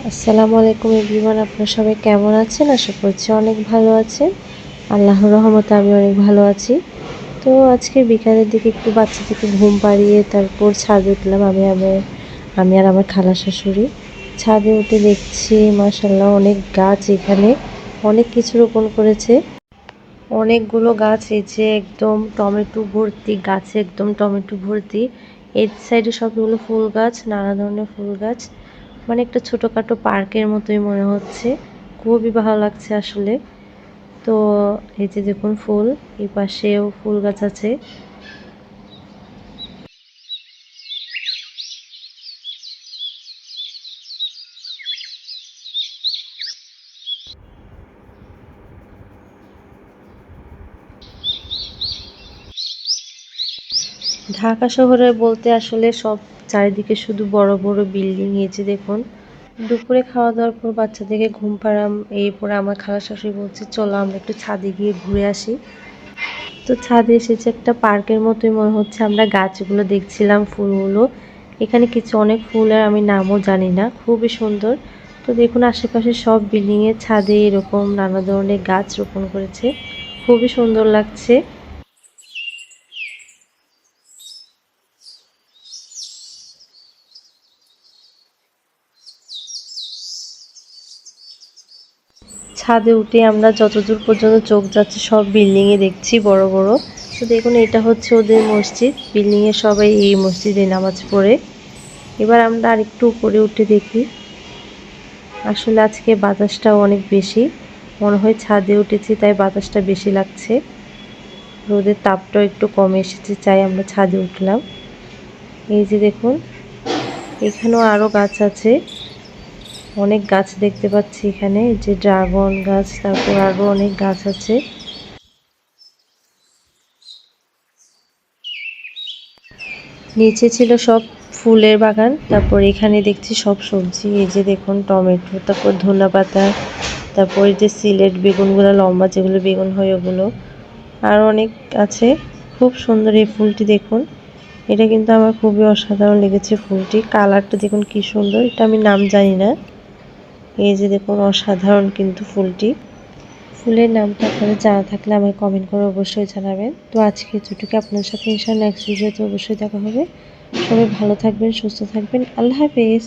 আসসালামু আলাইকুম এভরিওয়ান, আপনারা সবাই কেমন আছেন? আশা করছি অনেক ভালো আছেন। আল্লাহর রহমতে আমি অনেক ভালো আছি। তো আজকে বিকালের দিকে একটু বাচ্চাদেরকে ঘুম পাড়িয়ে তারপর ছাদে উঠলাম। আমি আর আমার খালা শাশুড়ি ছাদে উঠে দেখছি মাশাআল্লাহ অনেক গাছ, এখানে অনেক কিছু রোপণ করেছে। অনেকগুলো গাছ, এই যে একদম টমেটো ভর্তি গাছে, একদম টমেটো ভর্তি। এই সাইডে সবগুলো ফুল গাছ, নানা ধরনের ফুল গাছ, মানে একটা ছোটোখাটো পার্কের মতোই মনে হচ্ছে। খুবই ভালো লাগছে আসলে। তো এই যে দেখুন ফুল, এই পাশেও ফুল গাছ আছে। ঢাকা শহরে বলতে আসলে সব চারিদিকে শুধু বড় বড় বিল্ডিং। এই যে দেখুন, দুপুরে খাওয়া দাওয়ার পর বাচ্চাদেরকে ঘুম পাড়াম, এরপরে আমার খালা শাশুড়ি বলছে চলো আমরা একটু ছাদে গিয়ে ঘুরে আসি। তো ছাদে এসেছে, একটা পার্কের মতোই মনে হচ্ছে। আমরা গাছগুলো দেখছিলাম, ফুলগুলো, এখানে কিছু অনেক ফুলের আমি নামও জানি না, খুবই সুন্দর। তো দেখুন আশেপাশে সব বিল্ডিংয়ের ছাদে এরকম নানা ধরনের গাছ রোপণ করেছে, খুবই সুন্দর লাগছে। ছাদে উঠে আমরা যতদূর পর্যন্ত চোখ যাচ্ছে সব বিল্ডিংয়ে দেখছি বড় বড়। তো দেখুন এটা হচ্ছে ওদের মসজিদ, বিল্ডিংয়ে সবাই এই মসজিদে নামাজ পড়ে। এবার আমরা আরেকটু উপরে উঠে দেখি। আসলে আজকে বাতাসটাও অনেক বেশি, মনে হয় ছাদে উঠেছি তাই বাতাসটা বেশি লাগছে। রোদের তাপটাও একটু কমে এসেছে, চাই আমরা ছাদে উঠলাম। এই যে দেখুন এখানেও আরও গাছ আছে, অনেক গাছ দেখতে পাচ্ছি এখানে, যে ড্রাগন গাছ, তারপর আরও অনেক গাছ আছে। নিচে ছিল সব ফুলের বাগান, তারপর এখানে দেখছি সব সবজি। এই যে দেখুন টমেটো, তারপর ধনেপাতা, তারপর এই যে সিলেট বেগুনগুলো লম্বা যেগুলো বেগুন হয় ওগুলো, আর অনেক আছে। খুব সুন্দর এই ফুলটি দেখুন, এটা কিন্তু আমার খুবই অসাধারণ লেগেছে ফুলটি। কালারটা দেখুন কি সুন্দর, এটা আমি নাম জানি না। এই যে দেখুন অসাধারণ কিন্তু ফুলটি। ফুলের নামটা আপনাদের জানা থাকলে আমাকে কমেন্ট করে অবশ্যই জানাবেন। তো আজকে এতটুকু, আপনার সাথে ইনশাআল্লাহ নেক্সট ভিডিওতে অবশ্যই দেখা হবে। সবাই ভালো থাকবেন, সুস্থ থাকবেন, আল্লাহ হাফেজ।